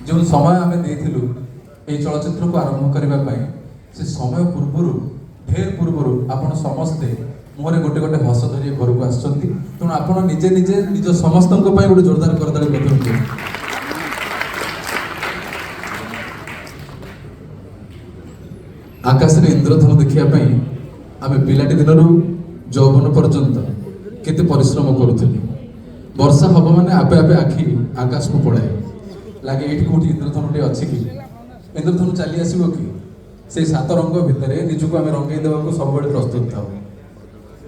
जो समय आम देथिलु ए चलचित्र को आरंभ करने से समय पूर्वर ढेर पूर्वर आपण समस्ते मुहरे गोटे गोटे हस धरी घर को आसछंती तेणु आपण निजे निजे निज समस्त गोटे जोरदार करताली बदलते आकाश रे इंद्रधनु देखिया आम पिलाटी दिन यौवन पर्यंत केते परिश्रम करुथिलु वर्षा हब माने आपे आपे आखि आकाश को पड़ाए लगे ये कौटी इंद्रधनुटे अच्छी कि इंद्रधनु चली आसो कि से सात रंग भितर निजक आम रंगे देवा सब प्रस्तुत था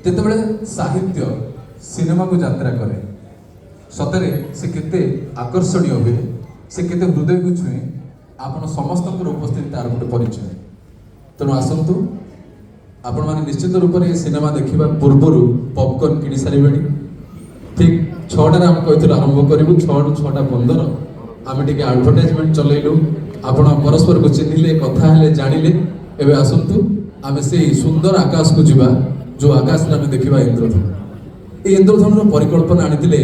जिते साहित्य सिनेमा को यात्रा करे सतरे से केते आकर्षणीय हुए से केते हृदय को छुए आपण समस्त उपस्थित तार गोटे परिचय तेणु आसतु आपण मैंने निश्चित रूप से सिनेमा देखा पूर्वर पॉपकॉर्न किणी सारे ठीक 6टार आम कही आरंभ करूँ 6 ରୁ 6:15 आम टे आडभर्टाइजमेंट चलैलु आपण परस्पर को चिन्हिले कथा हेले जानिले एबे आसंतु आम से सुंदर आकाश को जीवा जो आकाश आम देखा इंद्रधनु ये इंद्रधनु परिकल्पना आनी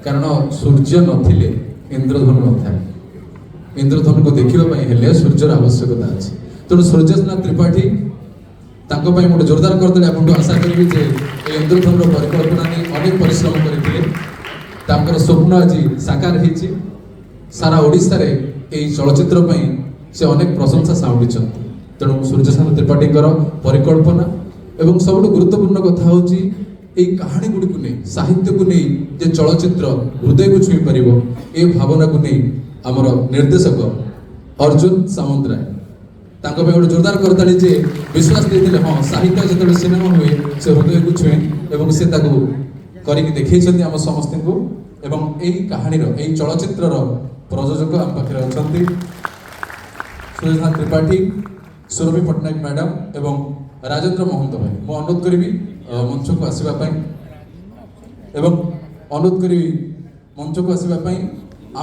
कारण सूर्य नथिले इंद्रधनु न था इंद्रधनु को देखा हेले सूर्यर आवश्यकता अच्छी तेणु सूर्यनाथ त्रिपाठी तांको पाई मोटे जोरदार करते आपको आशा करी जे इंद्रधनु परिकल्पना नहीं अनेक परिश्रम करते स्वप्न आज साकार होती सारा ओडिशा रे एई चलचित्र पई से अनेक प्रशंसा साउंडी तेणु सूर्यनाथ त्रिपाठी परिकल्पना एवं सब गुरुत्वपूर्ण कथा हूँ ये कहानी गुड़ी को नहीं साहित्य को नहीं जे चलचित्र हृदय को छुई पार ए भावना को नहीं आमर निर्देशक अर्जुन सामंतराय तांको पे गोटे जोरदार करताली जे विश्वास देते हाँ साहित्य जो सिनेमा हुए से हृदय को छुए एवं से करके देखते आम समस्त को एवं यही कहानी यही चलचित्र प्रयोजक आम पाखे अच्छा सूर्यनाथ त्रिपाठी सुरभि पट्टनायक मैडम एवं राजेंद्र महंत भाई मु अनुरोध करी मंच को आसवाई एवं अनुरोध करी मंच को आसवाई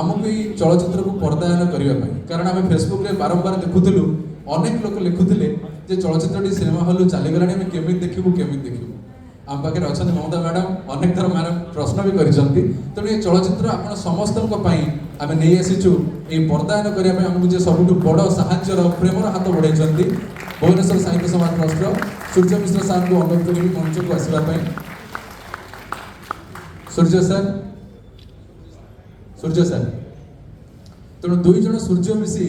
आमको ये चलचित्र को पर्दायन करने कारण आम फेसबुक रे बारंबार देखुलु अनेक लोक लिखुले चलचित्र सिनेमा हल चलीगला आम केमी देखू आम पाखे अच्छा ममता मैडम अनेक थर मैडम प्रश्न भी करें तेणु ये चलचित्र आप समस्त आम नहीं आसीचु ये पर्दायन करने आमको जो सब बड़ साहाଯ୍यर प्रेमर हाथ बढ़ाई भुवनेश्वर साहित्य समाज ट्रस्ट सूर्य मिश्र सार को अनुरोध करी मंच को आसवाई सूर्य सर तेणु दुई जन सूर्य मिसी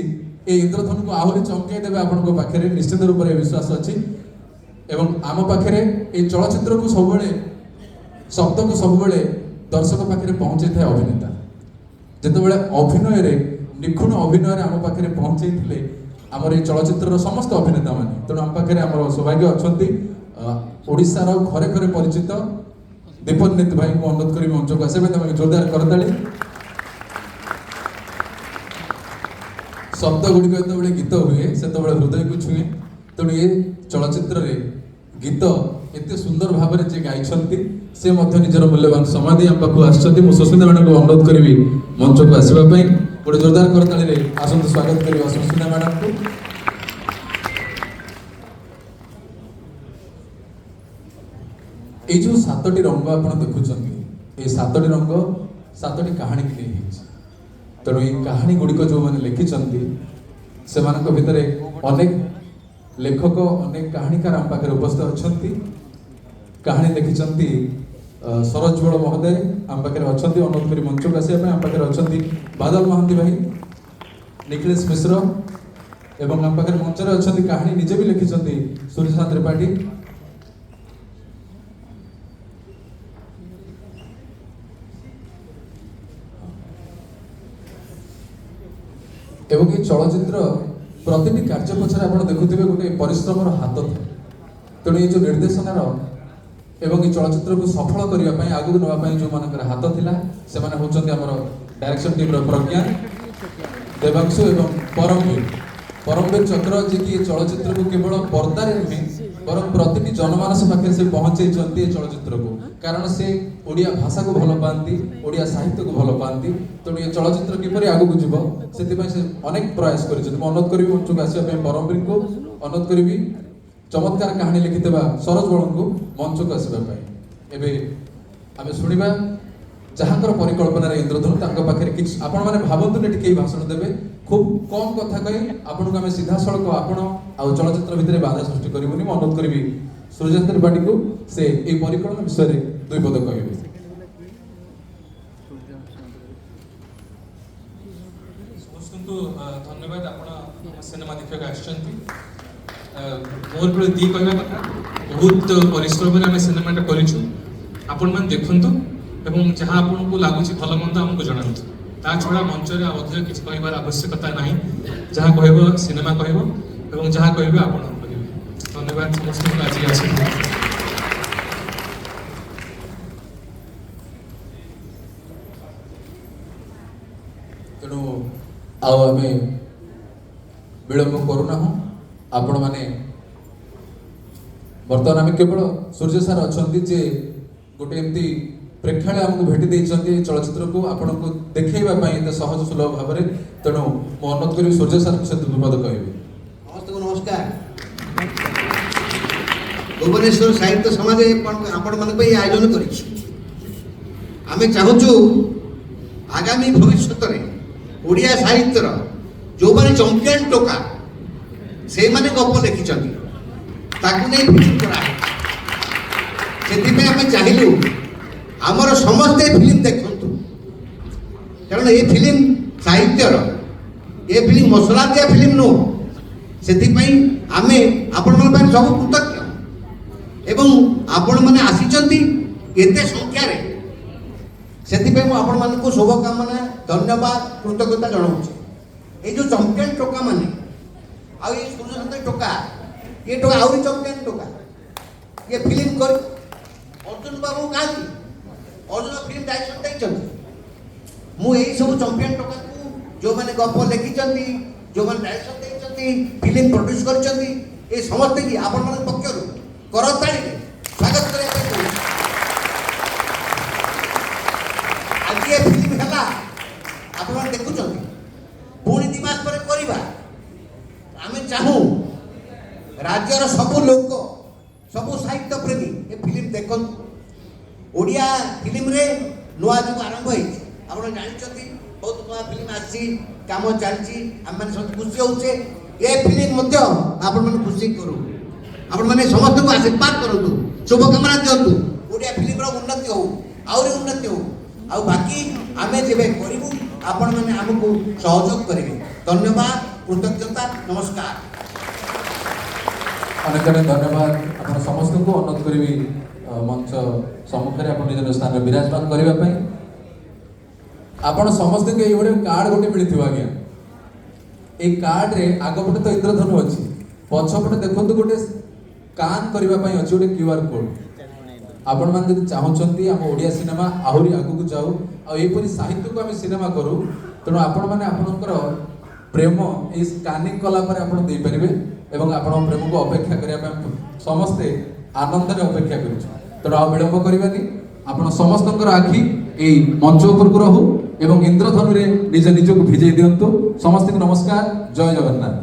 ए इंद्रधनु को आहरी चमकई देवे आपण पाखे निश्चित रूप से विश्वास अच्छी एवं आम पाखे ये चलचित्र को सब शब्द को सब दर्शक पाखे पहुंचे था अभिनेता जिते अभिनय निखुण अभिनय आम पाखे पहुंचे आमर ये चलचित्र समस्त अभिनेता मान तेणु आम पाखे आम सौभाग्य अच्छा ओडिशार घरे घरे परिचित दीपन भाई को अनुरोध करी मंच को आसबे जोरदार करताली शब्द गुड़िक जो गीत हुए से हृदय को छुए तेणु ये चलचित्र रे गीत एते सुंदर भाव में जे गाई से निजर मूल्यवान समय दे पाखु आसुस्मिता मैडम को अनुरोध करी मंच को आसवाई गोटे जोरदार करताली आसंतु स्वागत करी सुस्मिता मैडम को ये जो 7टी रंग आप देखुं ये 7टी रंग 7टी कहानी की नहीं तेणु ये कहानी गुड़िक जो मैंने लिखिं से भितर अनेक लेखक अनेक कहानीकार आम पाखे उपस्थित अच्छा कहानी लिखिं सरोज बड़ महोदय आम पाखे अच्छा अनुरोध करी मंच को आसवाई आम पाखे अच्छा बादल महांती भाई निखिलेश मिश्र एवं आम पाखे मंच अच्छा कहानी निजे भी लिखिं सूर्यनाथ त्रिपाठी एवं ये चलचित्र प्रति कार्य पछरे आप देखुवे गोटे परिश्रम हाथ था तेणु ये जो निर्देशनार एवं ये चलचित्र को सफल करने आगू नापी जो मान हाथ थिला से माने होचंती हमर डायरेक्शन टीम प्रज्ञा देवांशु एवं परमवीर चक्र जी की चलचित्र को केवल पर्दार नुहे बर प्रति जनमानस पाखे से पहुंचे चलचित्र को कारण से ओडिया भाषा को भल पाती ओडिया साहित्य को भल पाती तेणु ये चलचित्र किपर आगू जीव से अनेक प्रयास कर अनुरोध करी मंच को आसवाई परमवीर को अनुरोध करी चमत्कार कहानी लिखिते सरोज बड़ को मंच को आसवाई एवं आम शुणा ଯାହାଙ୍କର ପରିକଳ୍ପନାରେ ଇନ୍ଦ୍ରଧନୁ ତାଙ୍କ ପାଖରେ କିଛି ଆପଣମାନେ ଭାବନ୍ତୁନି ଏଠି କେହି ଭାଷଣ ଦେବେ ଖୁବ୍ କମ୍ କଥା କହି ଆପଣଙ୍କୁ ଆମେ ସିଧାସଳଖ ଆପଣ ଆଉ ଚଳଚ୍ଚିତ୍ର ଭିତରେ ବାଧା ସୃଷ୍ଟି କରିବୁନି ମୁଁ ଅନୁରୋଧ କରିବି ସୂର୍ଯ୍ୟକାନ୍ତ ତ୍ରିପାଠୀଙ୍କୁ ସେ ଏହି ପରିକଳନା ବିଷୟରେ ଦୁଇ ପଦ କହିବେ। ସମସ୍ତଙ୍କୁ ଧନ୍ୟବାଦ ଆପଣ ସିନେମା ଦେଖିବାକୁ ଆସିଛନ୍ତି। ମୋର କେବଳ ଦି କହିବା କଥା ବହୁତ ପରିଶ୍ରମରେ ଆମେ ସିନେମାଟା କରିଛୁ ଆପଣମାନେ ଦେଖନ୍ତୁ ଏବଂ ଯାହା ଆପଣଙ୍କୁ ଲାଗୁଛି ଭଲ ମନ୍ଦ ଆମକୁ ଜଣାନ୍ତୁ ତା ଛଡ଼ା ମଞ୍ଚରେ ଆଉ ଅଧିକ କିଛି କହିବାର ଆବଶ୍ୟକତା ନାହିଁ ଯାହା କହିବ ସିନେମା କହିବ ଏବଂ ଯାହା କହିବେ ଆପଣ କହିବେ। ଧନ୍ୟବାଦ ସମସ୍ତଙ୍କୁ ଆଜି ଆସିଛନ୍ତି। ତେଣୁ ଆଉ ଆମେ ବିଳମ୍ବ କରୁନାହୁଁ ଆପଣମାନେ ବର୍ତ୍ତମାନ ଆମେ କେବଳ ସୂର୍ଯ୍ୟ ସାର୍ ଅଛନ୍ତି ଯେ ଗୋଟେ ଏମିତି ପ୍ରେକ୍ଷାଳୟ ଆମକୁ ଭେଟି ଦେଇଛନ୍ତି ଏ ଚଳଚ୍ଚିତ୍ରକୁ ଆପଣଙ୍କୁ ଦେଖେଇବା ପାଇଁ ଏତେ ସହଜ ସୁଲଭ ଭାବରେ ତେଣୁ ମୁଁ ଅନୁରୋଧ କରିବି ସୂର୍ଯ୍ୟ ସାର୍ଙ୍କୁ ସେ ଦୁର୍ପଦ କହିବି। ସମସ୍ତଙ୍କୁ ନମସ୍କାର। ଭୁବନେଶ୍ୱର ସାହିତ୍ୟ ସମାଜ ଆପଣମାନଙ୍କ ପାଇଁ ଆୟୋଜନ କରିଛି। ଆମେ ଚାହୁଁଛୁ ଆଗାମୀ ଭବିଷ୍ୟତରେ ଓଡ଼ିଆ ସାହିତ୍ୟର ଯେଉଁମାନେ ଚମ୍ପିଆନ ଟୋକା ସେଇମାନେ ଗପ ଲେଖିଛନ୍ତି ତାକୁ ନେଇ ଫିଲ୍ମ କରାହେବ। ସେଥିପାଇଁ ଆମେ ଚାହିଁଲୁ ଆମର ସମସ୍ତେ ଫିଲ୍ମ ଦେଖନ୍ତୁ କାରଣ ଏ ଫିଲ୍ମ ସାହିତ୍ୟର ଏ ଫିଲ୍ମ ମସଲା ଦିଆ ଫିଲ୍ମ ନୁହଁ। ସେଥିପାଇଁ ଆମେ ଆପଣମାନଙ୍କ ପାଇଁ ସବୁ କୃତଜ୍ଞ ଏବଂ ଆପଣମାନେ ଆସିଛନ୍ତି ଏତେ ସଂଖ୍ୟାରେ ସେଥିପାଇଁ ମୁଁ ଆପଣମାନଙ୍କୁ ଶୁଭକାମନା ଧନ୍ୟବାଦ କୃତଜ୍ଞତା ଜଣାଉଛି। ଏଇ ଯେଉଁ ଚମ୍ପିଆନ ଟୋକାମାନେ ଆଉ ଏଇ ସୂର୍ଯ୍ୟକାନ୍ତ ଟୋକା ଏ ଟୋକା ଆହୁରି ଚମ୍ପିଆନ ଟୋକା ଇଏ ଫିଲ୍ମ କରି ଅର୍ଜୁନ ବାବୁ କାହାନ୍ତି ଅର୍ଜୁନ ଫିଲ୍ମ ଡାଇରେକ୍ସନ ଦେଇଛନ୍ତି। ମୁଁ ଏଇ ସବୁ ଚମ୍ପିଆନ ଟୋକାକୁ ଯେଉଁମାନେ ଗପ ଲେଖିଛନ୍ତି ଯେଉଁମାନେ ଡାଇରେକ୍ସନ ଦେଇଛନ୍ତି ଫିଲ୍ମ ପ୍ରଡ୍ୟୁସ କରିଛନ୍ତି ଏ ସମସ୍ତେ କି ଆପଣମାନଙ୍କ ପକ୍ଷରୁ କରତାଳିରେ ସ୍ୱାଗତ କରିବା ପାଇଁ କହୁଛି। ଆଜି ଏ ଫିଲ୍ମ ହେଲା ଆପଣମାନେ ଦେଖୁଛନ୍ତି ପୁଣି 2 ମାସ ପରେ କରିବା। ଆମେ ଚାହୁଁ ରାଜ୍ୟର ସବୁ ଲୋକ ସବୁ ସାହିତ୍ୟ ପ୍ରେମୀ ଏ ଫିଲ୍ମ ଦେଖନ୍ତୁ। ଓଡ଼ିଆ ଫିଲ୍ମରେ ନୂଆ ଯୁଗ ଆରମ୍ଭ ହେଇଛି ଆପଣ ଜାଣିଛନ୍ତି ବହୁତ ନୂଆ ଫିଲ୍ମ ଆସିଛି କାମ ଚାଲିଛି ଆମେମାନେ ସବୁ ଖୁସି ହେଉଛେ। ଏ ଫିଲ୍ମ ମଧ୍ୟ ଆପଣମାନେ ଖୁସି କରୁ ଆପଣମାନେ ସମସ୍ତଙ୍କୁ ଆଶୀର୍ବାଦ କରନ୍ତୁ ଶୁଭକାମନା ଦିଅନ୍ତୁ ଓଡ଼ିଆ ଫିଲ୍ମର ଉନ୍ନତି ହଉ ଆହୁରି ଉନ୍ନତି ହଉ ଆଉ ବାକି ଆମେ ଯେବେ କରିବୁ ଆପଣମାନେ ଆମକୁ ସହଯୋଗ କରିବେ। ଧନ୍ୟବାଦ କୃତଜ୍ଞତା ନମସ୍କାର। ଅନେକ ଅନେକ ଧନ୍ୟବାଦ ଆପଣ ସମସ୍ତଙ୍କୁ ଅନୁରୋଧ କରିବି ମଞ୍ଚ ସମ୍ମୁଖରେ ଆପଣ ନିଜ ସ୍ଥାନରେ ବିରାଜମାନ କରିବା ପାଇଁ। ଆପଣ ସମସ୍ତଙ୍କୁ ଏଇଭଳି କାର୍ଡ ଗୋଟେ ମିଳିଥିବ ଆଜ୍ଞା। ଏଇ କାର୍ଡରେ ଆଗପଟେ ତ ଇନ୍ଦ୍ରଧନୁ ଅଛି ପଛପଟେ ଦେଖନ୍ତୁ ଗୋଟେ ସ୍କାନ କରିବା ପାଇଁ ଅଛି ଗୋଟେ QR କୋଡ୍। ଆପଣମାନେ ଯଦି ଚାହୁଁଛନ୍ତି ଆମ ଓଡ଼ିଆ ସିନେମା ଆହୁରି ଆଗକୁ ଯାଉ ଆଉ ଏହିପରି ସାହିତ୍ୟକୁ ଆମେ ସିନେମା କରୁ ତେଣୁ ଆପଣମାନେ ଆପଣଙ୍କର ପ୍ରେମ ଏଇ ସ୍କାନିଂ କଲା ପରେ ଆପଣ ଦେଇପାରିବେ ଏବଂ ଆପଣଙ୍କ ପ୍ରେମକୁ ଅପେକ୍ଷା କରିବା ପାଇଁ ସମସ୍ତେ ଆନନ୍ଦରେ ଅପେକ୍ଷା କରୁଛୁ। ତେଣୁ ଆଉ ବିଳମ୍ବ କରିବାନି ଆପଣ ସମସ୍ତଙ୍କର ଆଖି ଏଇ ମଞ୍ଚ ଉପରକୁ ରହୁ ଏବଂ ଇନ୍ଦ୍ରଧନୁରେ ନିଜକୁ ଭିଜେଇ ଦିଅନ୍ତୁ। ସମସ୍ତଙ୍କୁ ନମସ୍କାର। ଜୟ ଜଗନ୍ନାଥ।